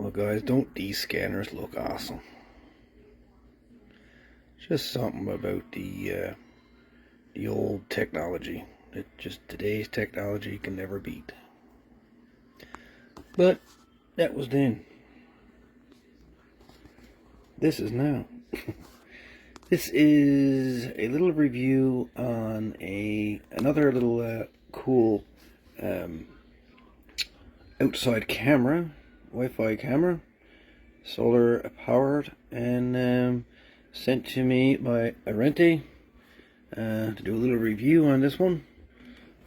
Well guys, don't these scanners look awesome? Just something about the old technology that just today's technology can never beat. But that was then. This is now. This is a little review on another little cool outside camera, Wi-Fi camera, solar powered, and sent to me by Arenti to do a little review on this one.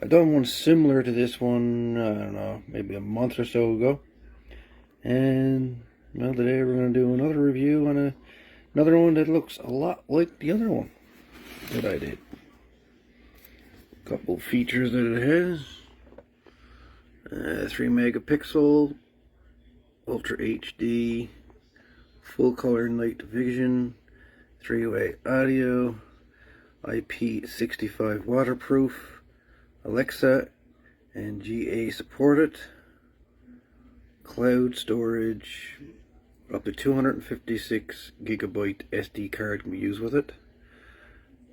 I've done one similar to this one, I don't know, maybe a month or so ago. And well, today we're going to do another review on another one that looks a lot like the other one that I did. A couple features that it has. 3 megapixel, Ultra HD, full color night vision, 3-way audio, IP65 waterproof, Alexa and GA supported, cloud storage, up to 256 gigabyte SD card can be used with it,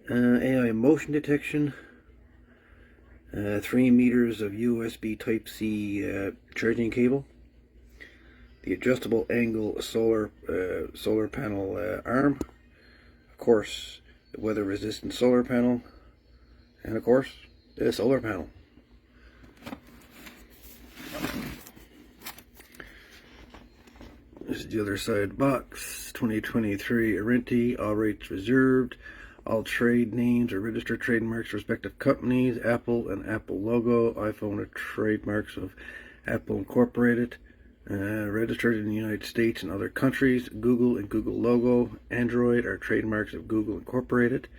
AI motion detection, 3 meters of USB Type-C charging cable, the adjustable angle solar panel arm, of course the weather resistant solar panel, and of course the solar panel. This is the other side box. 2023 Arenti, all rights reserved. All trade names or registered trademarks, respective companies, Apple and Apple logo, iPhone are trademarks of Apple Incorporated, registered in the United States and other countries, Google and Google logo, Android are trademarks of Google Incorporated,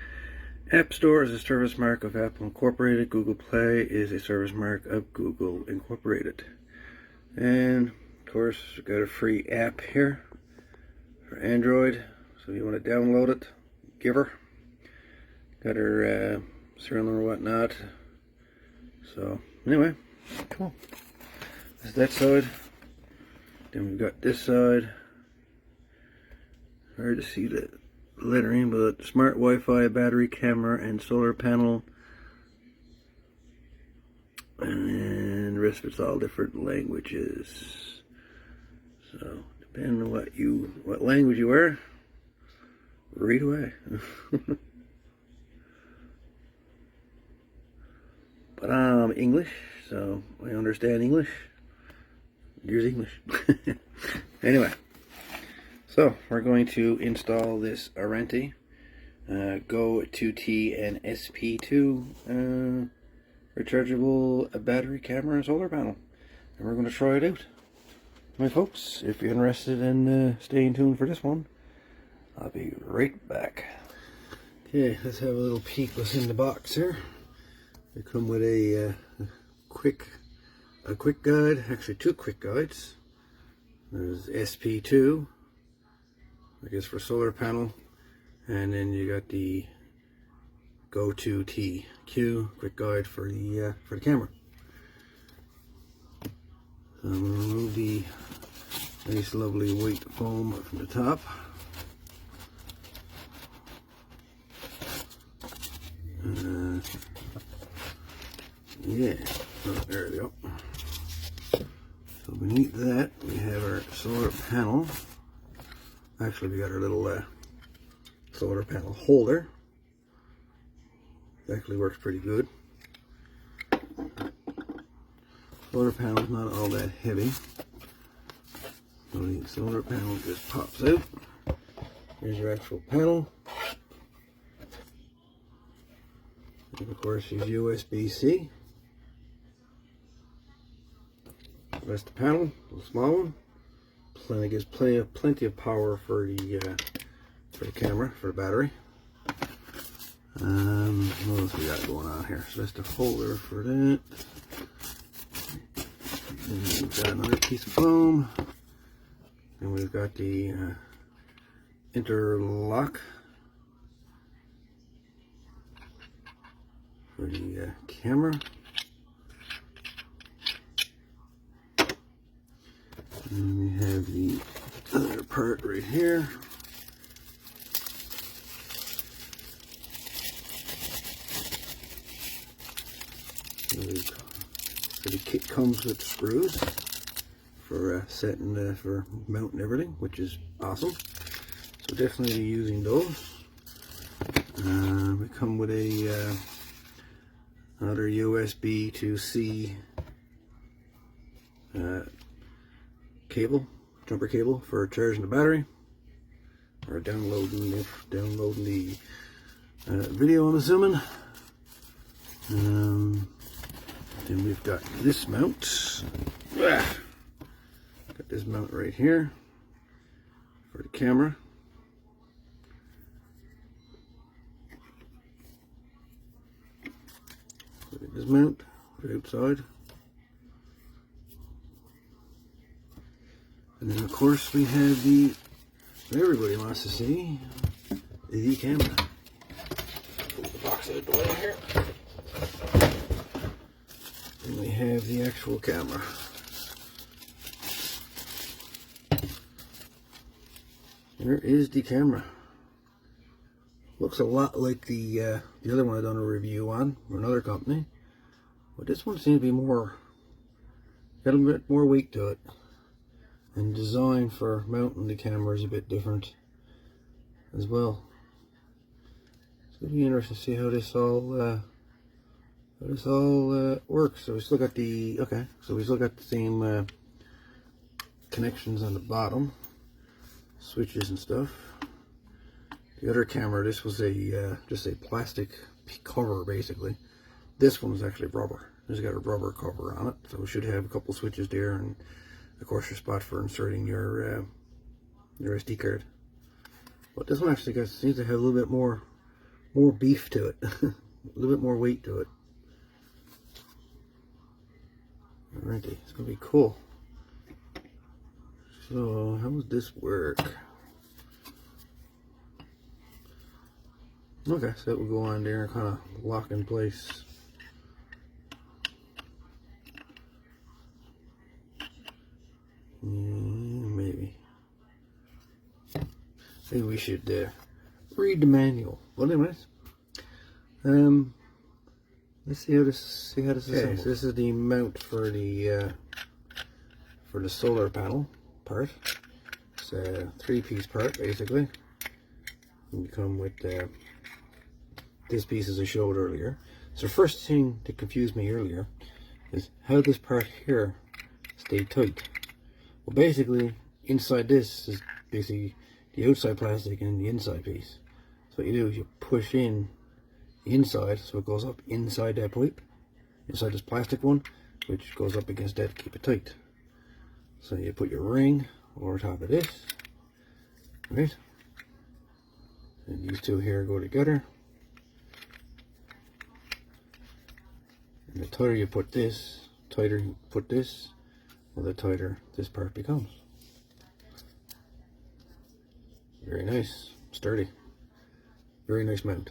App Store is a service mark of Apple Incorporated, Google Play is a service mark of Google Incorporated. And of course, we've got a free app here for Android, so if you want to download it, give her. Got her serial number and whatnot. So anyway, cool. That's that side. Then we've got this side. Hard to see the lettering, but smart Wi-Fi, battery, camera, and solar panel. And the rest of it's all different languages. So depending on what language you are, read away. But I'm English, so I understand English. Here's English. Anyway, so we're going to install this Arenti GO2T and SP2 rechargeable battery, camera, and solar panel. And we're going to try it out. My folks, if you're interested in staying tuned for this one, I'll be right back. Okay, let's have a little peek what's in the box here. They come with a quick guide, actually 2 quick guides. There's SP2, I guess for solar panel, and then you got the GO2T quick guide for the camera. So I'm going to remove the nice lovely white foam from the top. Yeah, oh, there we go. So beneath that we have our solar panel. Actually, we got our little solar panel holder. It actually works pretty good. Solar panel is not all that heavy. So the solar panel just pops out. Here's your actual panel. And of course, use USB-C. That's the panel, the small one. Gives plenty of power for the camera, for the battery. What else we got going on here? So that's the holder for that. And we've got another piece of foam. And we've got the interlock for the camera. And we have the other part right here. So the kit comes with screws for setting, for mounting everything, which is awesome. So definitely be using those. We come with a another USB to C cable, jumper cable for charging the battery or downloading the video, I'm assuming. Then we've got this mount. Got this mount right here for the camera. Look at this mount for outside. And then of course we have the, what everybody wants to see, the camera. Pull the box out of the way here. And we have the actual camera. There is the camera. Looks a lot like the other one I done a review on for another company, but this one seems to be more, got a bit more weight to it, and design for mounting the camera is a bit different as well. It's gonna be interesting to see how this all works. So we still got the so we still got the same connections on the bottom, switches and stuff. The other camera, this was a just a plastic cover basically. This one was actually rubber. It's got a rubber cover on it, so we should have a couple switches there, and of course your spot for inserting your SD card. But this one actually seems to have a little bit more beef to it, a little bit more weight to it. Alrighty, it's gonna be cool. So how does this work? Okay, so that will go on there and kind of lock in place. Maybe we should read the manual. Well, anyways, let's see how this is assembled. So this is the mount for the solar panel part. It's a 3-piece part basically. You come with this piece, as I showed earlier. So first thing that confused me earlier is how this part here stayed tight. Well, basically inside this is basically the outside plastic and the inside piece. So what you do is you push in the inside so it goes up inside that pipe, inside this plastic one, which goes up against that to keep it tight. So you put your ring over top of this, right? And these two here go together. And the tighter you put this, well, the tighter this part becomes. Very nice, sturdy, very nice mount.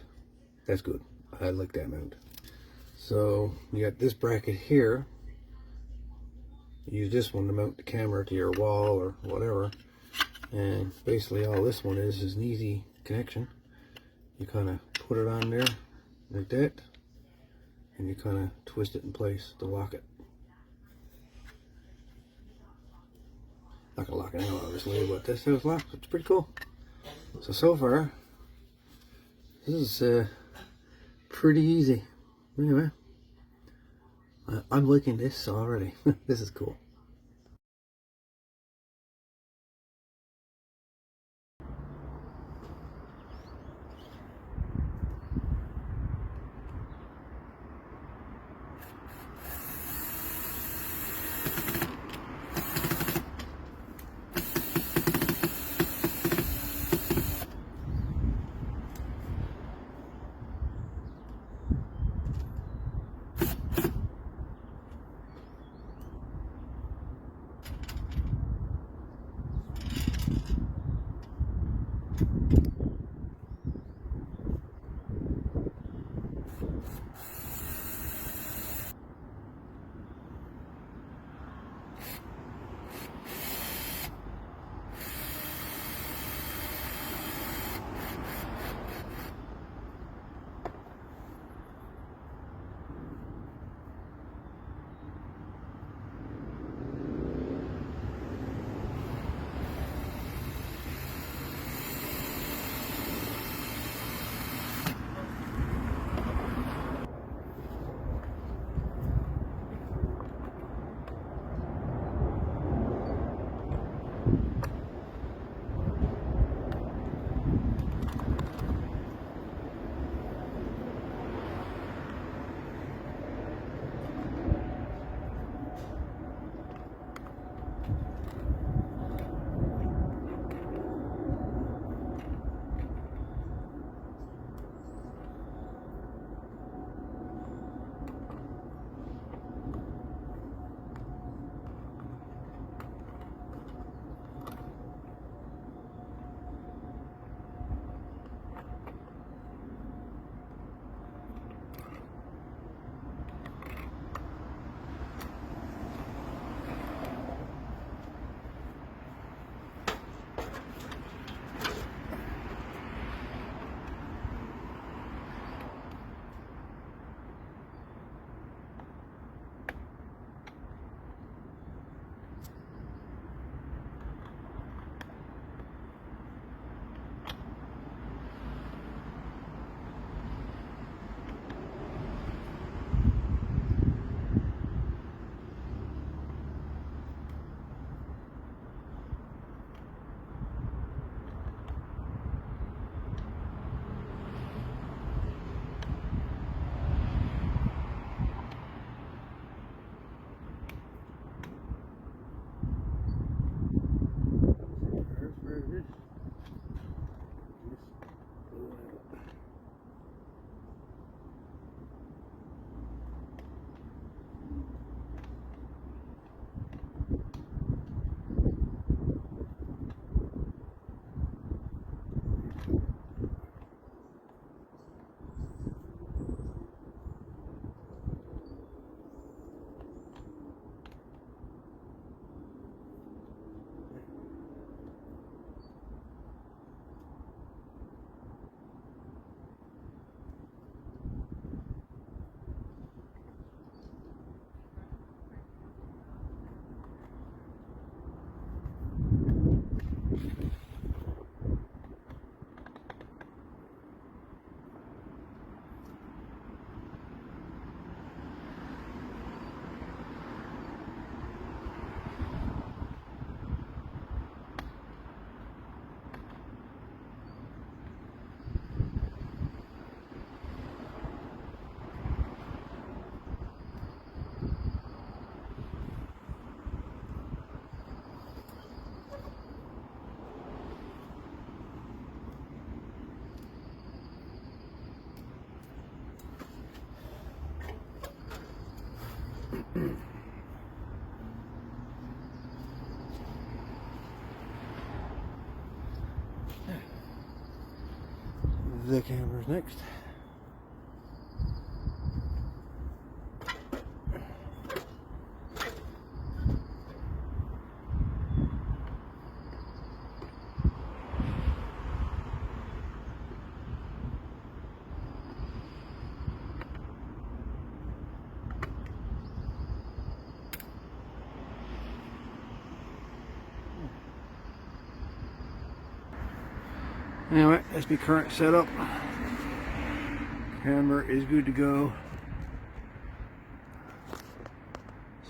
That's good. I like that mount. So you got this bracket here. You use this one to mount the camera to your wall or whatever. And basically all this one is an easy connection. You kind of put it on there like that, and you kind of twist it in place to lock it. Not gonna lock it out obviously, but this is locked. It's pretty cool. So far this is pretty easy. Anyway, I'm liking this already. This is cool. the cameras next. Anyway, that's my current setup. Camera is good to go.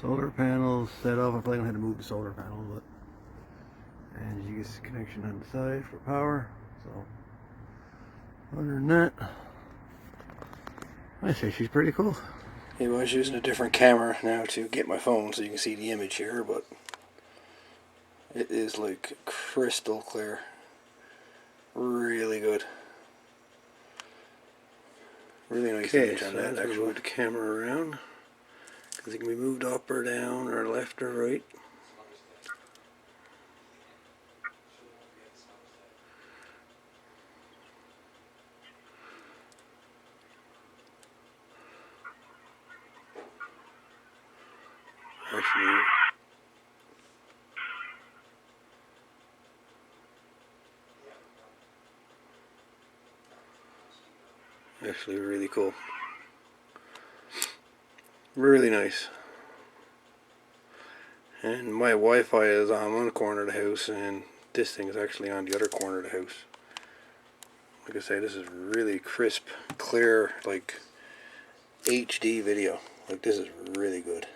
Solar panels set up. I probably don't have to move the solar panel, but and you get connection on the side for power. So other than that, I say she's pretty cool. I was using a different camera now to get my phone so you can see the image here, but it is like crystal clear. Really good. Really nice image on that. Actually, move the camera around because it can be moved up or down or left or right. Actually really cool. Really nice. And my Wi-Fi is on one corner of the house and this thing is actually on the other corner of the house. Like I say, this is really crisp, clear, like HD video. Like this is really good.